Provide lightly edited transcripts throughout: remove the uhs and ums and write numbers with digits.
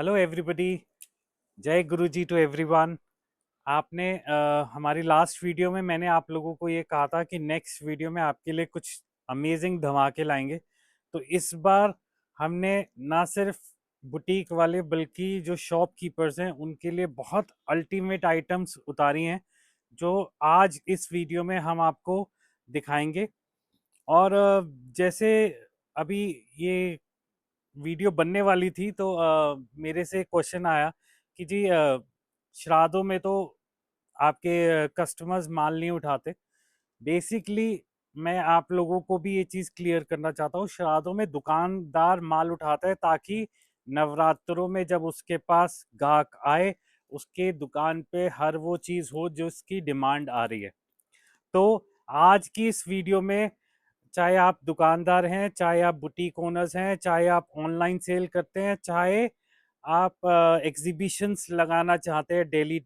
Hello everybody. जय गुरु जी to everyone. आपने हमारी लास्ट वीडियो में मैंने आप लोगों को ये कहा था कि नेक्स्ट वीडियो में आपके लिए कुछ अमेजिंग धमाके लाएंगे। तो इस बार हमने ना सिर्फ बुटीक वाले बल्कि जो शॉपकीपर्स हैं उनके लिए बहुत अल्टीमेट आइटम्स उतारी हैं, जो आज इस वीडियो में हम आपको दिखाएंगे। और जैसे अभी ये वीडियो बनने वाली थी तो मेरे से क्वेश्चन आया कि जी श्राद्धों में तो आपके कस्टमर्स माल नहीं उठाते। बेसिकली मैं आप लोगों को भी ये चीज़ क्लियर करना चाहता हूँ, श्राद्धों में दुकानदार माल उठाता है ताकि नवरात्रों में जब उसके पास ग्राहक आए उसके दुकान पे हर वो चीज़ हो जो उसकी डिमांड आ रही है। तो आज की इस वीडियो में, चाहे आप दुकानदार हैं, चाहे आप बुटीक ओनर्स हैं, चाहे आप ऑनलाइन सेल करते हैं, चाहे आप एग्जीबिशंस लगाना चाहते हैं डेली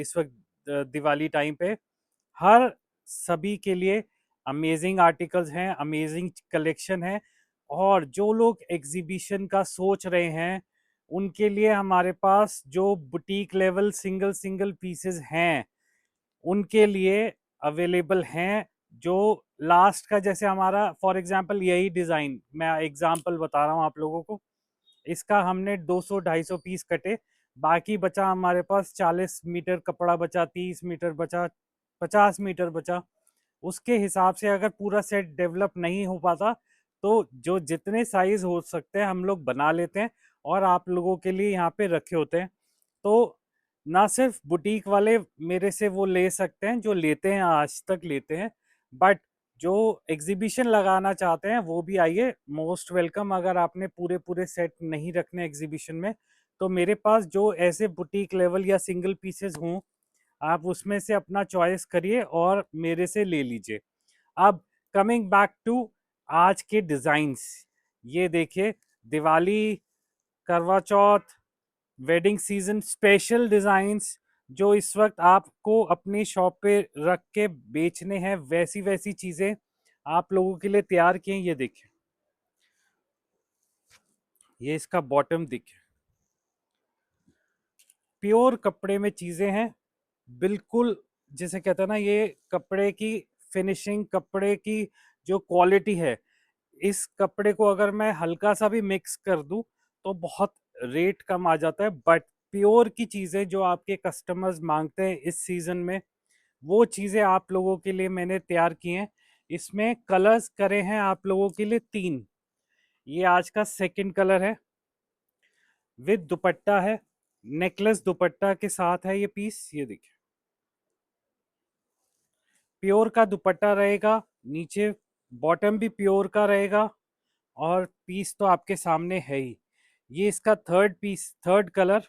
इस वक्त दिवाली टाइम पे, हर सभी के लिए अमेजिंग आर्टिकल्स हैं, अमेजिंग कलेक्शन है। और जो लोग एग्जीबिशन का सोच रहे हैं उनके लिए हमारे पास जो boutique level single single pieces हैं उनके लिए अवेलेबल हैं। जो लास्ट का जैसे हमारा फॉर एग्जांपल यही डिज़ाइन मैं एग्जांपल बता रहा हूँ आप लोगों को, इसका हमने 200-250 पीस कटे, बाकी बचा हमारे पास 40 मीटर कपड़ा बचा, 30 मीटर बचा, 50 मीटर बचा। उसके हिसाब से अगर पूरा सेट डेवलप नहीं हो पाता तो जो जितने साइज हो सकते हैं हम लोग बना लेते हैं और आप लोगों के लिए यहाँ पे रखे होते हैं। तो ना सिर्फ बुटीक वाले मेरे से वो ले सकते हैं जो लेते हैं, आज तक लेते हैं, बट जो एग्जीबिशन लगाना चाहते हैं वो भी आइए, मोस्ट वेलकम। अगर आपने पूरे पूरे सेट नहीं रखने एग्जीबिशन में तो मेरे पास जो ऐसे बुटीक लेवल या सिंगल पीसेस हों आप उसमें से अपना चॉइस करिए और मेरे से ले लीजिए। अब कमिंग बैक टू आज के डिज़ाइंस, ये देखिए, दिवाली, करवा चौथ, वेडिंग सीजन स्पेशल डिज़ाइंस जो इस वक्त आपको अपनी शॉप पे रख के बेचने हैं, वैसी वैसी चीज़ें आप लोगों के लिए तैयार किए हैं। ये देखिए, ये इसका बॉटम देखिए, प्योर कपड़े में चीज़ें हैं, बिल्कुल जिसे कहते हैं ना, ये कपड़े की फिनिशिंग, कपड़े की जो क्वालिटी है, इस कपड़े को अगर मैं हल्का सा भी मिक्स कर दूं तो बहुत रेट कम आ जाता है। बट प्योर की चीज़ें जो आपके कस्टमर्स मांगते हैं इस सीज़न में, वो चीज़ें आप लोगों के लिए मैंने तैयार की हैं। इसमें कलर्स करे हैं आप लोगों के लिए 3। ये आज का सेकंड कलर है, विद दुपट्टा है, नेकलेस दुपट्टा के साथ है ये पीस। ये देखिए, प्योर का दुपट्टा रहेगा, नीचे बॉटम भी प्योर का रहेगा और पीस तो आपके सामने है ही। ये इसका थर्ड पीस, थर्ड कलर।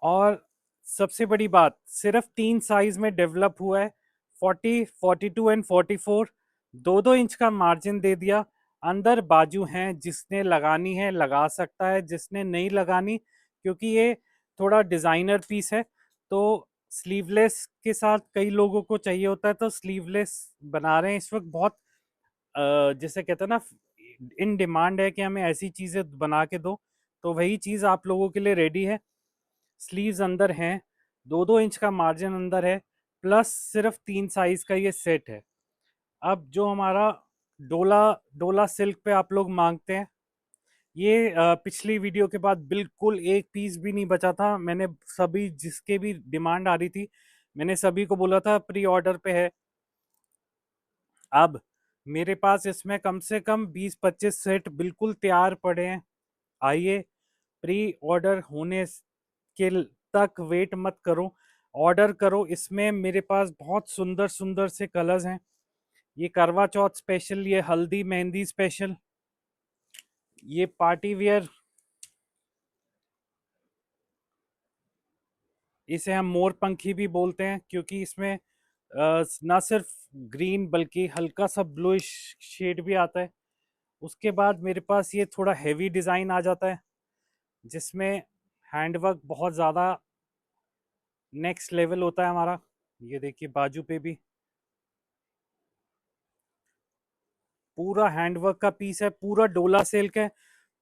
और सबसे बड़ी बात, सिर्फ 3 साइज में डेवलप हुआ है, 40, 42 एंड 44। 2-2 इंच का मार्जिन दे दिया। अंदर बाजू हैं, जिसने लगानी है लगा सकता है, जिसने नहीं लगानी, क्योंकि ये थोड़ा डिज़ाइनर पीस है तो स्लीवलेस के साथ कई लोगों को चाहिए होता है, तो स्लीवलेस बना रहे हैं इस वक्त। बहुत जिसे कहते हैं ना, इन डिमांड है कि हमें ऐसी चीज़ें बना के दो, तो वही चीज़ आप लोगों के लिए रेडी है। स्लीव्स अंदर हैं, 2-2 इंच का मार्जिन अंदर है, प्लस सिर्फ 3 साइज का ये सेट है। अब जो हमारा डोला डोला सिल्क पे आप लोग मांगते हैं, ये पिछली वीडियो के बाद बिल्कुल एक पीस भी नहीं बचा था। मैंने सभी जिसके भी डिमांड आ रही थी मैंने सभी को बोला था प्री ऑर्डर पे है। अब मेरे पास इसमें कम से कम 20-25 सेट बिल्कुल तैयार पड़े हैं। आइए, प्री ऑर्डर होने के तक वेट मत करो, ऑर्डर करो। इसमें मेरे पास बहुत सुंदर सुंदर से कलर्स हैं। ये करवा चौथ स्पेशल, ये हल्दी मेहंदी स्पेशल, ये पार्टी वियर, इसे हम मोर पंखी भी बोलते हैं क्योंकि इसमें ना सिर्फ ग्रीन बल्कि हल्का सा ब्लूइश शेड भी आता है। उसके बाद मेरे पास ये थोड़ा हैवी डिज़ाइन आ जाता है जिसमें हैंडवर्क बहुत ज़्यादा नेक्स्ट लेवल होता है हमारा। ये देखिए, बाजू पे भी पूरा हैंडवर्क का पीस है, पूरा डोला सिल्क है,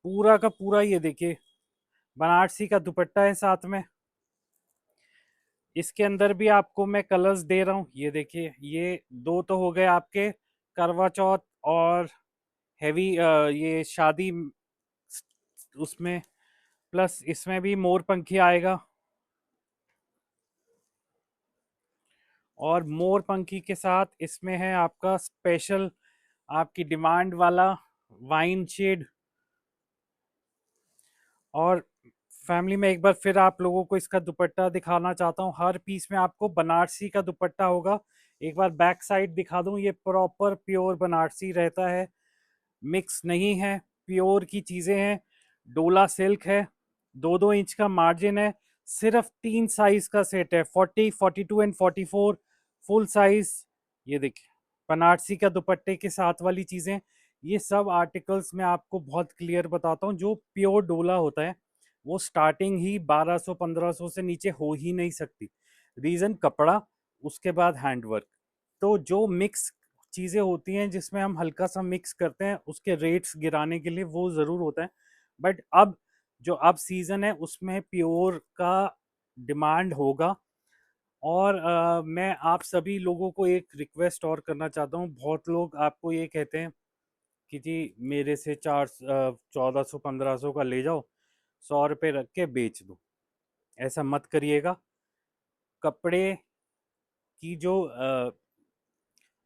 पूरा का पूरा ये देखिए बनारसी का दुपट्टा है साथ में। इसके अंदर भी आपको मैं कलर्स दे रहा हूँ, ये देखिए, ये दो तो हो गए आपके करवा चौथ और हैवी ये शादी उसमें, प्लस इसमें भी मोर पंखी आएगा। और मोर पंखी के साथ इसमें है आपका स्पेशल आपकी डिमांड वाला वाइन शेड। और फैमिली में एक बार फिर आप लोगों को इसका दुपट्टा दिखाना चाहता हूँ, हर पीस में आपको बनारसी का दुपट्टा होगा। एक बार बैक साइड दिखा दूँ, ये प्रॉपर प्योर बनारसी रहता है, मिक्स नहीं है, प्योर की चीज़ें हैं। डोला सिल्क है, 2-2 इंच का मार्जिन है, सिर्फ 3 साइज का सेट है, 40, 42 एंड 44 फुल साइज। ये देखिए बनारसी का दुपट्टे के साथ वाली चीज़ें, ये सब आर्टिकल्स मैं आपको बहुत क्लियर बताता हूँ। जो प्योर डोला होता है वो स्टार्टिंग ही 1200-1500 से नीचे हो ही नहीं सकती। रीज़न कपड़ा, उसके बाद हैंडवर्क। तो जो मिक्स चीज़ें होती हैं जिसमें हम हल्का सा मिक्स करते हैं, उसके रेट्स गिराने के लिए वो ज़रूर होता है। बट अब जो अब सीज़न है उसमें प्योर का डिमांड होगा। और मैं आप सभी लोगों को एक रिक्वेस्ट और करना चाहता हूँ। बहुत लोग आपको ये कहते हैं कि जी मेरे से 1400-1500 का ले जाओ, 100 रुपये रख के बेच दो। ऐसा मत करिएगा। कपड़े की जो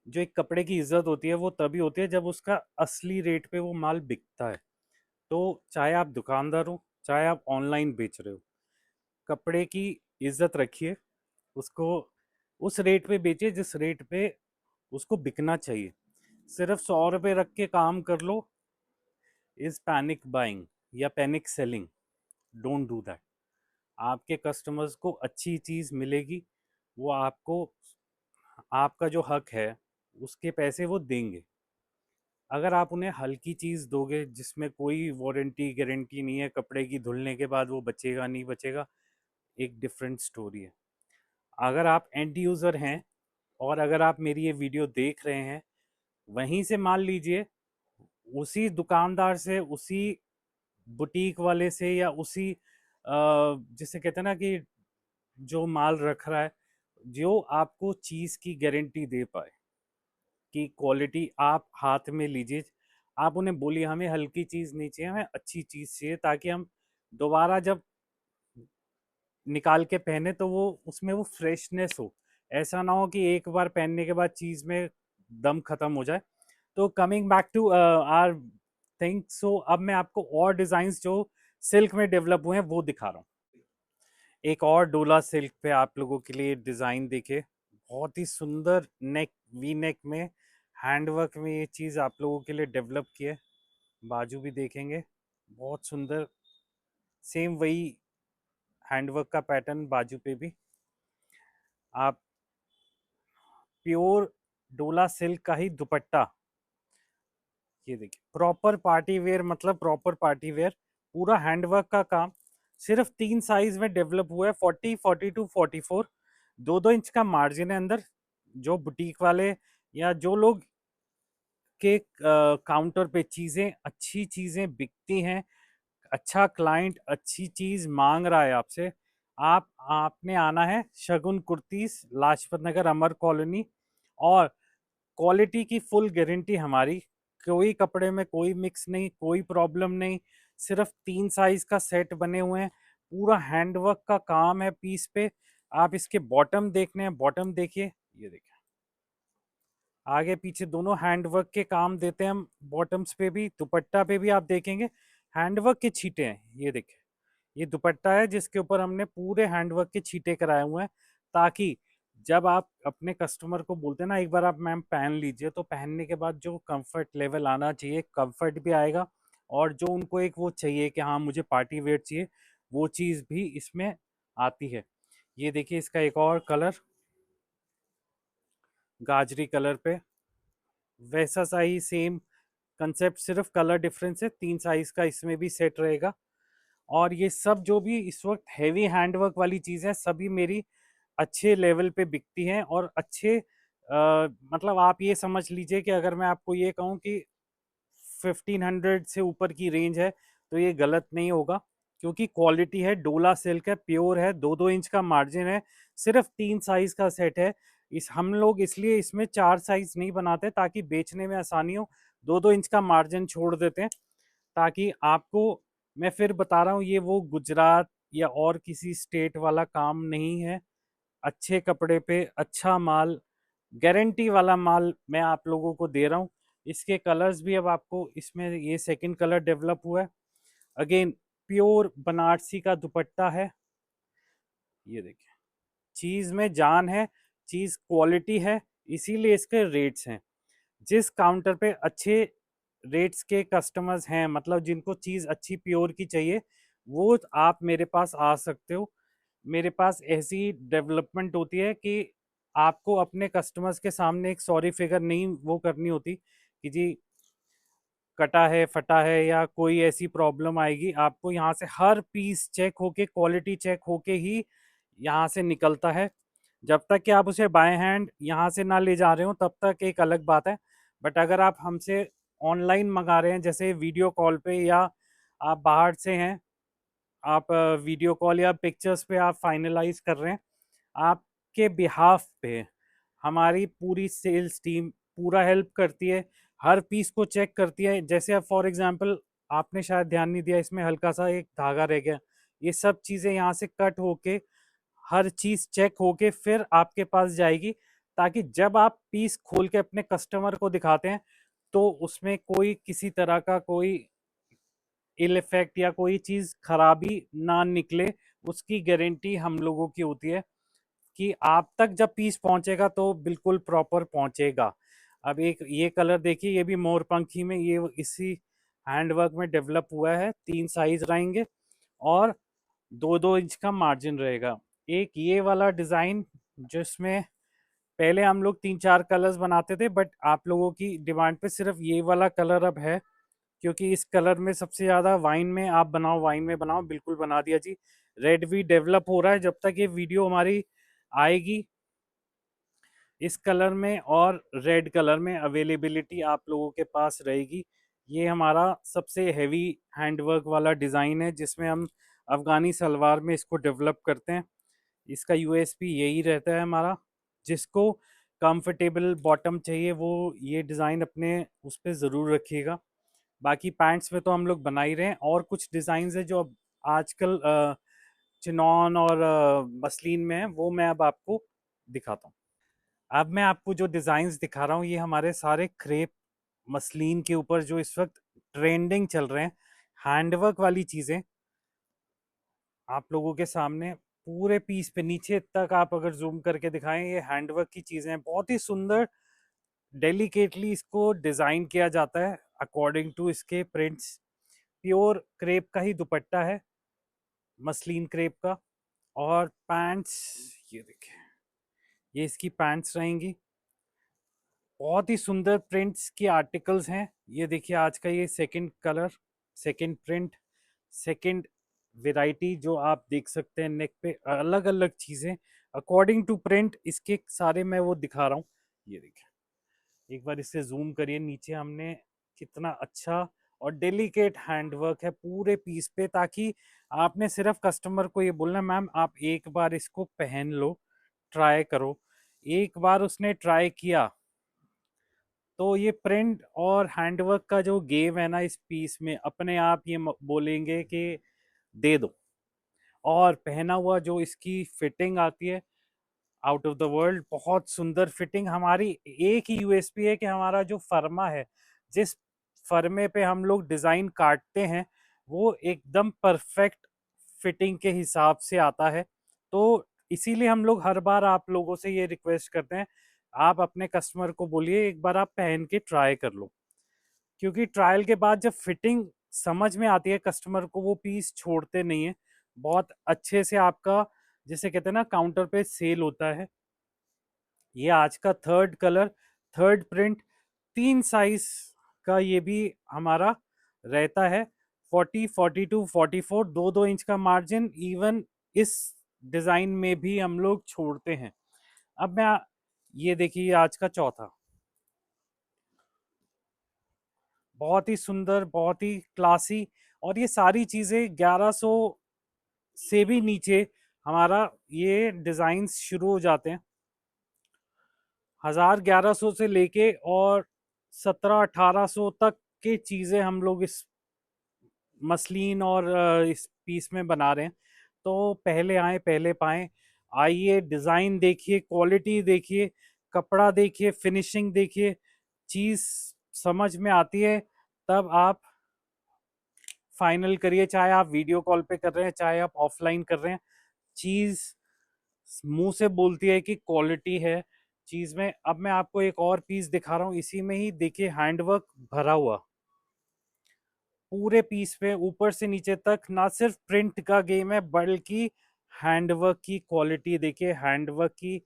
एक कपड़े की इज्जत होती है वो तभी होती है जब उसका असली रेट पे वो माल बिकता है। तो चाहे आप दुकानदार हो, चाहे आप ऑनलाइन बेच रहे हो, कपड़े की इज्जत रखिए, उसको उस रेट पे बेचिए जिस रेट पे उसको बिकना चाहिए। सिर्फ 100 रुपये रख के काम कर लो इज पैनिक बाइंग या panic selling. Don't do that. आपके कस्टमर्स को अच्छी चीज़ मिलेगी, वो आपको आपका जो हक है उसके पैसे वो देंगे। अगर आप उन्हें हल्की चीज़ दोगे जिसमें कोई वारंटी गारंटी नहीं है, कपड़े की धुलने के बाद वो बचेगा नहीं बचेगा, एक डिफरेंट स्टोरी है। अगर आप एंड यूज़र हैं और अगर आप मेरी ये वीडियो देख रहे हैं, वहीं से मान लीजिए, उसी दुकानदार से, उसी बुटीक वाले से, या उसी जिसे कहते हैं ना कि जो माल रख रहा है, जो आपको चीज़ की गारंटी दे पाए कि क्वालिटी आप हाथ में लीजिए। आप उन्हें बोलिए हमें हल्की चीज़ नहीं चाहिए, हमें अच्छी चीज़ चाहिए, ताकि हम दोबारा जब निकाल के पहने तो वो उसमें वो फ्रेशनेस हो। ऐसा ना हो कि एक बार पहनने के बाद चीज़ में दम खत्म हो जाए। तो coming back to our thing, so अब मैं आपको और डिज़ाइंस जो सिल्क में डेवलप हुए हैं वो दिखा रहा हूँ। एक और डोला सिल्क पे आप लोगों के लिए डिज़ाइन देखे, बहुत ही सुंदर नेक, वी नेक में हैंडवर्क में ये चीज़ आप लोगों के लिए डेवलप की है। बाजू भी देखेंगे, बहुत सुंदर, सेम वही हैंडवर्क का पैटर्न बाजू पे भी। आप प्योर डोला सिल्क का ही दुपट्टा, ये देखिए प्रॉपर पार्टी वेयर, मतलब प्रॉपर पार्टी वेयर, पूरा हैंडवर्क का काम। सिर्फ 3 साइज में डेवलप हुआ है, 40, 42, 44। 2-2 इंच का मार्जिन है अंदर। जो बुटीक वाले या जो लोग के काउंटर पे चीज़ें, अच्छी चीज़ें बिकती हैं, अच्छा क्लाइंट अच्छी चीज़ मांग रहा है आपसे, आपने आना है शगुन कुर्तीज़, लाजपत नगर, अमर कॉलोनी। और क्वालिटी की फुल गारंटी हमारी, कोई कपड़े में कोई मिक्स नहीं, कोई प्रॉब्लम नहीं। सिर्फ 3 साइज का सेट बने हुए हैं, पूरा हैंडवर्क का काम है पीस पे। आप इसके बॉटम देखने हैं, बॉटम देखिए, ये देखिए आगे पीछे दोनों हैंडवर्क के काम देते हैं हम बॉटम्स पे भी, दुपट्टा पे भी आप देखेंगे हैंडवर्क के छींटे हैं। ये देखिए, ये दुपट्टा है जिसके ऊपर हमने पूरे हैंडवर्क के छींटे कराए हुए हैं, ताकि जब आप अपने कस्टमर को बोलते हैं ना एक बार आप मैम पहन लीजिए, तो पहनने के बाद जो कंफर्ट लेवल आना चाहिए, कंफर्ट भी आएगा। और जो उनको एक वो चाहिए कि हाँ मुझे पार्टी वेयर चाहिए, वो चीज़ भी इसमें आती है। ये देखिए इसका एक और कलर, गाजरी कलर पे, वैसा सा ही सेम कंसेप्ट, सिर्फ कलर डिफरेंस है। 3 साइज का इसमें भी सेट रहेगा। और ये सब जो भी इस वक्त हैवी हैंडवर्क वाली चीज़ें सभी मेरी अच्छे लेवल पे बिकती हैं, और अच्छे मतलब आप ये समझ लीजिए कि अगर मैं आपको ये कहूँ कि 1500 से ऊपर की रेंज है, तो ये गलत नहीं होगा, क्योंकि क्वालिटी है, डोला सिल्क है, प्योर है, 2-2 इंच का मार्जिन है, सिर्फ 3 साइज का सेट है। इस हम लोग इसलिए इसमें 4 साइज नहीं बनाते ताकि बेचने में आसानी हो, 2-2 इंच का मार्जिन छोड़ देते हैं ताकि आपको, मैं फिर बता रहा हूँ, ये वो गुजरात या और किसी स्टेट वाला काम नहीं है। अच्छे कपड़े पे अच्छा माल, गारंटी वाला माल मैं आप लोगों को दे रहा हूँ। इसके कलर्स भी अब आपको, इसमें ये सेकंड कलर डेवलप हुआ है। अगेन प्योर बनारसी का दुपट्टा है, ये देखिए, चीज में जान है, चीज क्वालिटी है, इसीलिए इसके रेट्स हैं। जिस काउंटर पे अच्छे रेट्स के कस्टमर्स हैं, मतलब जिनको चीज अच्छी प्योर की चाहिए, वो आप मेरे पास आ सकते हो। मेरे पास ऐसी डेवलपमेंट होती है कि आपको अपने कस्टमर्स के सामने एक सॉरी फिगर नहीं वो करनी होती कि जी कटा है, फटा है या कोई ऐसी प्रॉब्लम आएगी। आपको यहाँ से हर पीस चेक होके, क्वालिटी चेक होके ही यहाँ से निकलता है। जब तक कि आप उसे बाय हैंड यहाँ से ना ले जा रहे हो तब तक एक अलग बात है। बट अगर आप हमसे ऑनलाइन मंगा रहे हैं, जैसे वीडियो कॉल पे, या आप बाहर से हैं, आप वीडियो कॉल या पिक्चर्स पे आप फाइनलाइज कर रहे हैं, आपके बिहाफ पे हमारी पूरी सेल्स टीम पूरा हेल्प करती है, हर पीस को चेक करती है। जैसे अब फॉर एग्जांपल आपने शायद ध्यान नहीं दिया, इसमें हल्का सा एक धागा रह गया, ये सब चीज़ें यहाँ से कट होके, हर चीज़ चेक होके फिर आपके पास जाएगी, ताकि जब आप पीस खोल के अपने कस्टमर को दिखाते हैं तो उसमें कोई किसी तरह का कोई इल इफेक्ट या कोई चीज़ खराबी ना निकले। उसकी गारंटी हम लोगों की होती है कि आप तक जब पीस पहुंचेगा तो बिल्कुल प्रॉपर पहुंचेगा। अब एक ये कलर देखिए, ये भी मोरपंखी में, ये इसी हैंडवर्क में डेवलप हुआ है। 3 साइज रहेंगे और 2-2 इंच का मार्जिन रहेगा। एक ये वाला डिज़ाइन, जिसमें पहले हम लोग 3-4 कलर्स बनाते थे, बट आप लोगों की डिमांड पे सिर्फ ये वाला कलर अब है, क्योंकि इस कलर में सबसे ज़्यादा वाइन में आप बनाओ, वाइन में बनाओ, बिल्कुल बना दिया जी। रेड भी डेवलप हो रहा है, जब तक ये वीडियो हमारी आएगी इस कलर में और रेड कलर में अवेलेबिलिटी आप लोगों के पास रहेगी। ये हमारा सबसे हैवी हैंडवर्क वाला डिज़ाइन है, जिसमें हम अफ़गानी सलवार में इसको डेवलप करते हैं। इसका यूएसपी यही रहता है हमारा। जिसको कंफर्टेबल बॉटम चाहिए वो ये डिज़ाइन अपने उस पे ज़रूर रखिएगा। बाकी पैंट्स में तो हम लोग बना ही रहे हैं, और कुछ डिज़ाइंस है जो अब आजकल चिनॉन और मसलिन में है, वो मैं अब आपको दिखाता हूँ। अब मैं आपको जो डिज़ाइंस दिखा रहा हूँ, ये हमारे सारे क्रेप मसलिन के ऊपर जो इस वक्त ट्रेंडिंग चल रहे हैं, हैंडवर्क वाली चीज़ें आप लोगों के सामने। पूरे पीस पे नीचे तक आप अगर जूम करके दिखाएं, ये हैंडवर्क की चीज़ें हैं, बहुत ही सुंदर, डेलिकेटली इसको डिज़ाइन किया जाता है अकॉर्डिंग टू इसके प्रिंट्स। प्योर क्रेप का ही दुपट्टा है, मसलिन क्रेप का। और पैंट्स, ये देखिए, ये इसकी पैंट्स रहेंगी। बहुत ही सुंदर प्रिंट्स के आर्टिकल्स हैं। ये देखिए आज का ये second colour, second print, second variety जो आप देख सकते हैं नेक पे, अलग अलग चीज़ें अकॉर्डिंग टू प्रिंट, इसके सारे मैं वो दिखा रहा हूँ। ये देखिए, एक बार इससे जूम करिए नीचे, हमने कितना अच्छा और डेलिकेट हैंडवर्क है पूरे पीस पे, ताकि आपने सिर्फ कस्टमर को ये बोलना, मैम आप एक बार इसको पहन लो, ट्राई करो। एक बार उसने ट्राई किया तो ये प्रिंट और हैंडवर्क का जो गेम है ना इस पीस में, अपने आप ये बोलेंगे कि दे दो। और पहना हुआ जो इसकी फिटिंग आती है, आउट ऑफ द वर्ल्ड, बहुत सुंदर फिटिंग। हमारी एक ही यूएसपी है कि हमारा जो फर्मा है, जिस फर्मे पे हम लोग डिज़ाइन काटते हैं, वो एकदम परफेक्ट फिटिंग के हिसाब से आता है। तो इसीलिए हम लोग हर बार आप लोगों से ये रिक्वेस्ट करते हैं, आप अपने कस्टमर को बोलिए एक बार आप पहन के ट्राई कर लो, क्योंकि ट्रायल के बाद जब फिटिंग समझ में आती है कस्टमर को, वो पीस छोड़ते नहीं है। बहुत अच्छे से आपका, जिसे कहते हैं ना, काउंटर पे सेल होता है। ये आज का third colour, third print, 3 size का ये भी हमारा रहता है, 40, 42, 44, 2-2 इंच का मार्जिन इवन इस डिज़ाइन में भी हम लोग छोड़ते हैं। अब मैं ये देखिए आज का चौथा, बहुत ही सुंदर, बहुत ही क्लासी, और ये सारी चीज़ें 1100 से भी नीचे हमारा ये डिज़ाइंस शुरू हो जाते हैं। 1100 से लेके और 1700-1800 तक की चीज़ें हम लोग इस मसलिन और इस पीस में बना रहे हैं। तो पहले आए पहले पाएँ, आइए डिज़ाइन देखिए, क्वालिटी देखिए, कपड़ा देखिए, फिनिशिंग देखिए, चीज़ समझ में आती है तब आप फाइनल करिए, चाहे आप वीडियो कॉल पे कर रहे हैं, चाहे आप ऑफलाइन कर रहे हैं। चीज़ मुंह से बोलती है कि क्वालिटी है चीज़ में। अब मैं आपको एक और पीस दिखा रहा हूँ, इसी में ही देखिए हैंडवर्क भरा हुआ पूरे पीस पे ऊपर से नीचे तक। ना सिर्फ प्रिंट का गेम है बल्कि हैंडवर्क की क्वालिटी देखिए, हैंडवर्क की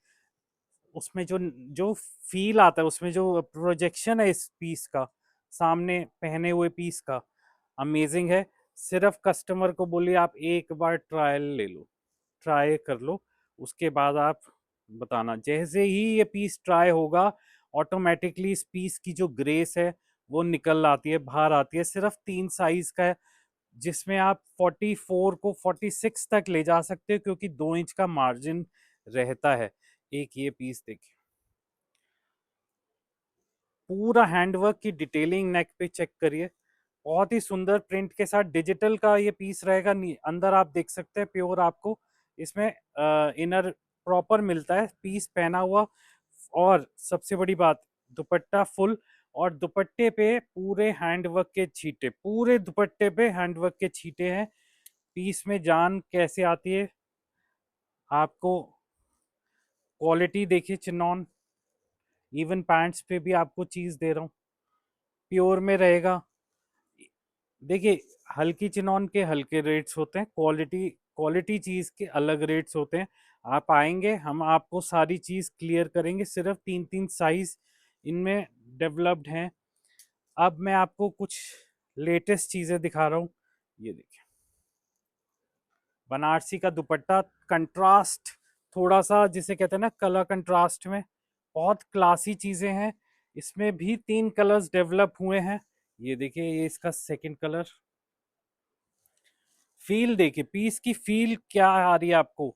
उसमें जो जो फील आता है, उसमें जो प्रोजेक्शन है इस पीस का, सामने पहने हुए पीस का, अमेजिंग है। सिर्फ कस्टमर को बोलिए आप एक बार ट्रायल ले लो, ट्राई कर लो, उसके बाद आप बताना। जैसे ही ये पीस ट्राई होगा ऑटोमेटिकली इस पीस की जो ग्रेस है वो निकल आती है, बाहर आती है। सिर्फ 3 साइज का है जिसमें आप 44 को 46 तक ले जा सकते हो क्योंकि 2 इंच का मार्जिन रहता है। एक ये पीस देखिए, पूरा हैंडवर्क की डिटेलिंग नेक पे चेक करिए, बहुत ही सुंदर प्रिंट के साथ डिजिटल का ये पीस रहेगा। अंदर आप देख सकते हैं प्योर आपको इसमें इनर प्रॉपर मिलता है पीस पहना हुआ। और सबसे बड़ी बात, दुपट्टा फुल, और दुपट्टे पे पूरे हैंडवर्क के छींटे, पूरे दुपट्टे पे हैंडवर्क के छींटे हैं। पीस में जान कैसे आती है आपको, क्वालिटी देखिए चिनॉन, इवन पैंट्स पे भी आपको चीज दे रहा हूँ, प्योर में रहेगा। देखिए हल्की चिनॉन के हल्के रेट्स होते हैं, क्वालिटी क्वालिटी चीज के अलग रेट्स होते हैं। आप आएंगे हम आपको सारी चीज क्लियर करेंगे। सिर्फ 3-3 साइज इनमें डेवलप्ड हैं। अब मैं आपको कुछ लेटेस्ट चीजें दिखा रहा हूँ। ये देखिए बनारसी का दुपट्टा, कंट्रास्ट थोड़ा सा जिसे कहते हैं ना कलर कंट्रास्ट में, बहुत क्लासी चीजें हैं। इसमें भी 3 कलर्स डेवलप हुए हैं। ये देखिए ये इसका सेकंड कलर। फील देखिए, पीस की फील क्या आ रही है आपको।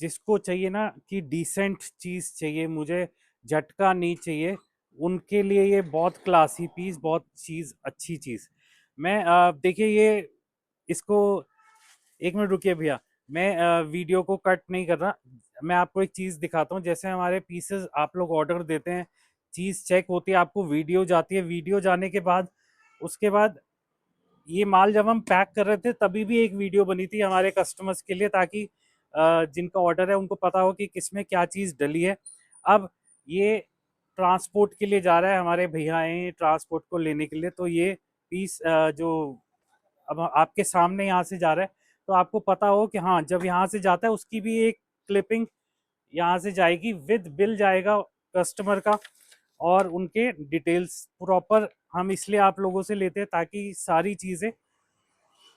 जिसको चाहिए ना कि डिसेंट चीज चाहिए, मुझे झटका नहीं चाहिए, उनके लिए ये बहुत क्लासी पीस, बहुत चीज अच्छी चीज। मैं देखिए ये इसको, एक मिनट रुकिए भैया, मैं वीडियो को कट नहीं कर रहा। मैं आपको एक चीज दिखाता हूँ। जैसे हमारे पीसेस आप लोग ऑर्डर देते हैं, चीज चेक होती है, आपको वीडियो जाती है, वीडियो जाने के बाद उसके बाद ये माल जब हम पैक कर रहे थे तभी भी एक वीडियो बनी थी हमारे कस्टमर्स के लिए, ताकि जिनका ऑर्डर है उनको पता हो कि किसमें क्या चीज़ डली है। अब ये ट्रांसपोर्ट के लिए जा रहा है, हमारे भैया आए ट्रांसपोर्ट को लेने के लिए, तो ये पीस जो अब आपके सामने यहाँ से जा रहा है, तो आपको पता हो कि हाँ जब यहाँ से जाता है उसकी भी एक क्लिपिंग यहाँ से जाएगी, विद बिल जाएगा कस्टमर का, और उनके डिटेल्स प्रॉपर हम इसलिए आप लोगों से लेते हैं ताकि सारी चीज़ें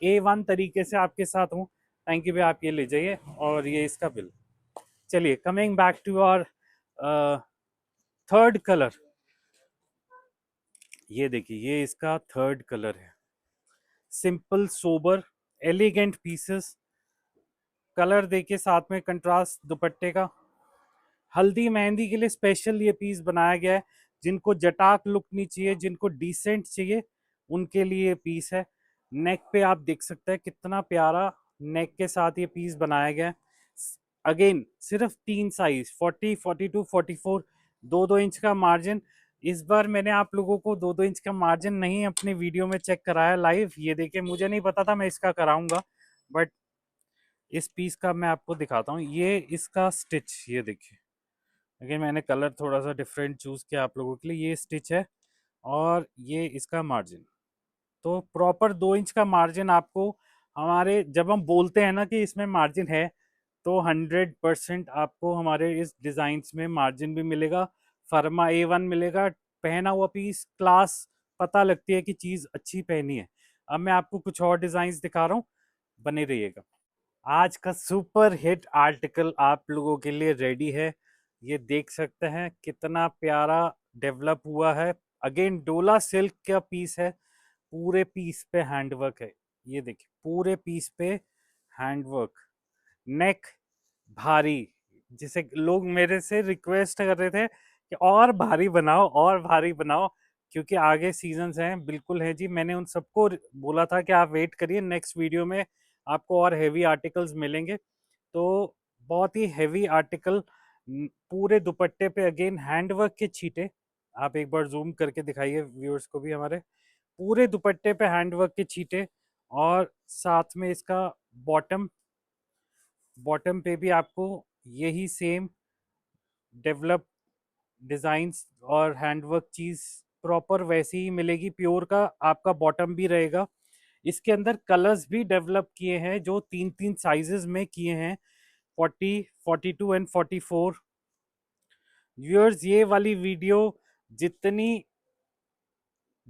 A1 तरीके से आपके साथ हूँ। थैंक यू भैया, आप ये ले जाइए और ये इसका बिल। चलिए coming back to our third colour. ये देखिए ये इसका थर्ड कलर है। Simple sober elegant pieces, colour देखिए साथ में कंट्रास्ट दुपट्टे का। हल्दी मेहंदी के लिए स्पेशल ये पीस बनाया गया है। जिनको जटाक लुक नहीं चाहिए, जिनको डिसेंट चाहिए, उनके लिए ये पीस है। नेक पे आप देख सकते हैं कितना प्यारा नेक के साथ ये पीस बनाया गया है। अगेन सिर्फ 3 साइज 40, 42, 44, 2-2 इंच का मार्जिन। इस बार मैंने आप लोगों को 2-2 इंच का मार्जिन नहीं अपने वीडियो में चेक कराया लाइव। ये देखिए मुझे नहीं पता था मैं इसका कराऊंगा, बट इस पीस का मैं आपको दिखाता हूँ। ये इसका स्टिच, ये देखिए अगेन मैंने कलर थोड़ा सा डिफरेंट चूज किया आप लोगों के लिए। ये स्टिच है और ये इसका मार्जिन, तो प्रॉपर 2 इंच का मार्जिन आपको हमारे, जब हम बोलते हैं ना कि इसमें मार्जिन है, तो 100% आपको हमारे इस डिजाइन्स में मार्जिन भी मिलेगा। फर्मा A1 मिलेगा। पहना हुआ पीस क्लास, पता लगती है कि चीज अच्छी पहनी है। अब मैं आपको कुछ और डिजाइन दिखा रहा हूँ, बने रहिएगा। आज का सुपर हिट आर्टिकल आप लोगों के लिए रेडी है। ये देख सकते हैं कितना प्यारा डेवलप हुआ है। अगेन डोला सिल्क का पीस है, पूरे पीस पे हैंडवर्क है। ये देखिए पूरे पीस पे हैंडवर्क, नेक भारी, जिसे लोग मेरे से रिक्वेस्ट कर रहे थे कि और भारी बनाओ और भारी बनाओ, क्योंकि आगे सीजन्स हैं। बिल्कुल है जी, मैंने उन सबको बोला था कि आप वेट करिए, नेक्स्ट वीडियो में आपको और हैवी आर्टिकल्स मिलेंगे। तो बहुत ही हैवी आर्टिकल, पूरे दुपट्टे पे अगेन हैंडवर्क के छींटे। आप एक बार जूम करके दिखाइए व्यूअर्स को भी हमारे, पूरे दुपट्टे पे हैंडवर्क के छींटे। और साथ में इसका बॉटम, बॉटम पे भी आपको यही सेम डेवलप डिजाइन्स और हैंडवर्क चीज प्रॉपर वैसी ही मिलेगी। प्योर का आपका बॉटम भी रहेगा। इसके अंदर कलर्स भी डेवलप किए हैं, जो तीन तीन साइजेस में किए हैं, 40, 42 एंड 44। व्यूअर्स, ये वाली वीडियो जितनी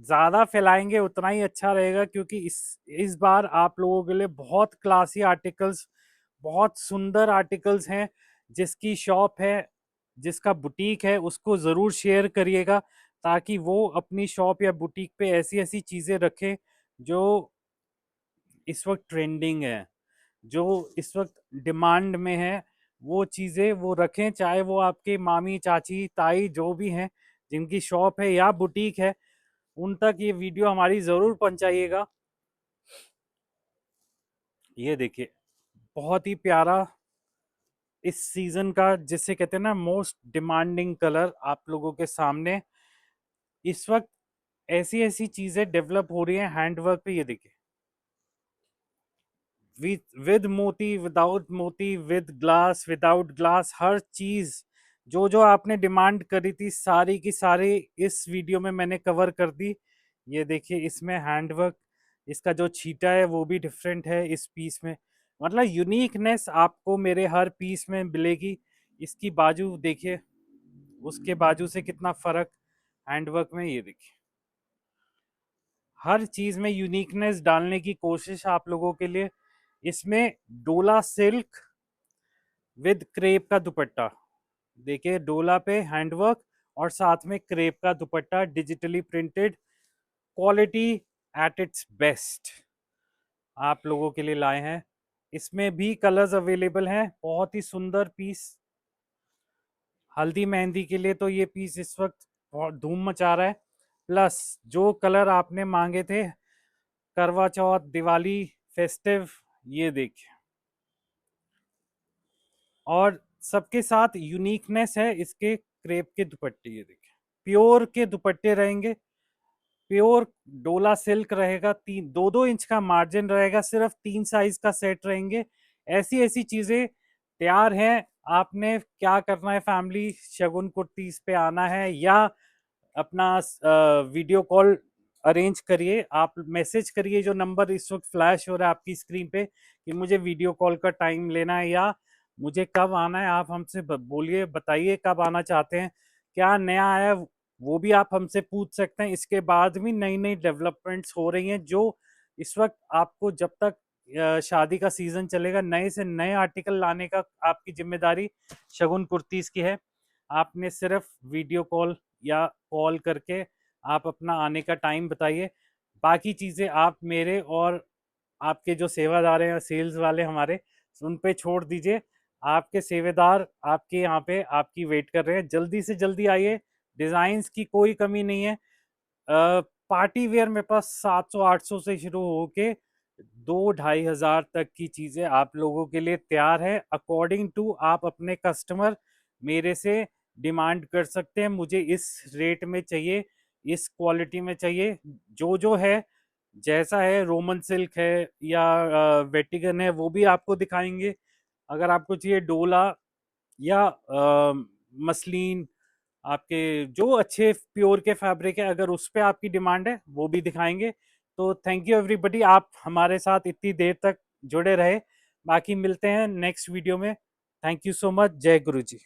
ज़्यादा फैलाएंगे उतना ही अच्छा रहेगा, क्योंकि इस बार आप लोगों के लिए बहुत क्लासी आर्टिकल्स, बहुत सुंदर आर्टिकल्स हैं। जिसकी शॉप है, जिसका बुटीक है, उसको ज़रूर शेयर करिएगा, ताकि वो अपनी शॉप या बुटीक पे ऐसी ऐसी चीज़ें रखें जो इस वक्त ट्रेंडिंग है, जो इस वक्त डिमांड में है। वो चीज़ें वो रखें, चाहे वो आपके मामी, चाची, ताई जो भी हैं, जिनकी शॉप है या बुटीक है, उन तक ये वीडियो हमारी ज़रूर पहुंचाइएगा। ये देखिए बहुत ही प्यारा इस सीजन का, जिसे कहते हैं ना मोस्ट डिमांडिंग कलर, आप लोगों के सामने इस वक्त ऐसी ऐसी चीज़ें डेवलप हो रही हैं हैंडवर्क पे। ये देखिए विद मोती, विदाउट मोती, विद ग्लास, विदाउट ग्लास, हर चीज जो जो आपने डिमांड करी थी सारी की सारी इस वीडियो में मैंने कवर कर दी। ये देखिए इसमें हैंडवर्क, इसका जो छीटा है वो भी डिफरेंट है इस पीस में। मतलब यूनिकनेस आपको मेरे हर पीस में मिलेगी। इसकी बाजू देखिए, उसके बाजू से कितना फर्क हैंडवर्क में। ये देखिए हर चीज में यूनिकनेस डालने की कोशिश आप लोगों के लिए। इसमें डोला सिल्क विद क्रेप का दुपट्टा, देखिए डोला पे हैंडवर्क और साथ में क्रेप का दुपट्टा, digitally printed, quality at its best आप लोगों के लिए लाए हैं। इसमें भी कलर्स अवेलेबल हैं। बहुत ही सुंदर पीस, हल्दी मेहंदी के लिए तो ये पीस इस वक्त बहुत धूम मचा रहा है। प्लस जो कलर आपने मांगे थे करवा चौथ, दिवाली, फेस्टिव, ये देखिए। और सबके साथ यूनिकनेस है इसके क्रेप के दुपट्टे। ये देखिए प्योर के दुपट्टे रहेंगे, प्योर डोला सिल्क रहेगा, 2-2 इंच का मार्जिन रहेगा, सिर्फ 3 साइज का सेट रहेंगे। ऐसी ऐसी चीजें तैयार हैं। आपने क्या करना है, फैमिली शगुन कुर्तीज पे आना है या अपना वीडियो कॉल अरेंज करिए। आप मैसेज करिए, जो नंबर इस वक्त फ्लैश हो रहा है आपकी स्क्रीन पे, कि मुझे वीडियो कॉल का टाइम लेना है या मुझे कब आना है। आप हमसे बोलिए, बताइए कब आना चाहते हैं, क्या नया आया है वो भी आप हमसे पूछ सकते हैं। इसके बाद भी नई नई डेवलपमेंट्स हो रही हैं, जो इस वक्त आपको, जब तक शादी का सीजन चलेगा, नए से नए आर्टिकल लाने का आपकी जिम्मेदारी शगुन कुर्तीज की है। आपने सिर्फ वीडियो कॉल या कॉल करके आप अपना आने का टाइम बताइए। बाकी चीज़ें आप मेरे और आपके जो सेवादार हैं, सेल्स वाले हमारे, उन पे छोड़ दीजिए। आपके सेवेदार आपके यहाँ पे आपकी वेट कर रहे हैं। जल्दी से जल्दी आइए, डिज़ाइंस की कोई कमी नहीं है। पार्टी वेयर मेरे पास 700-800 से शुरू होके 2-2,500 तक की चीज़ें आप लोगों के लिए तैयार है। अकॉर्डिंग टू आप अपने कस्टमर मेरे से डिमांड कर सकते हैं, मुझे इस रेट में चाहिए, इस क्वालिटी में चाहिए। जो जो है, जैसा है, रोमन सिल्क है या वेटिगन है, वो भी आपको दिखाएंगे। अगर आपको चाहिए डोला या मसलिन, आपके जो अच्छे प्योर के फैब्रिक है, अगर उस पे आपकी डिमांड है वो भी दिखाएंगे। तो थैंक यू एवरीबॉडी, आप हमारे साथ इतनी देर तक जुड़े रहे। बाकी मिलते हैं नेक्स्ट वीडियो में। Thank you so much. जय गुरु जी।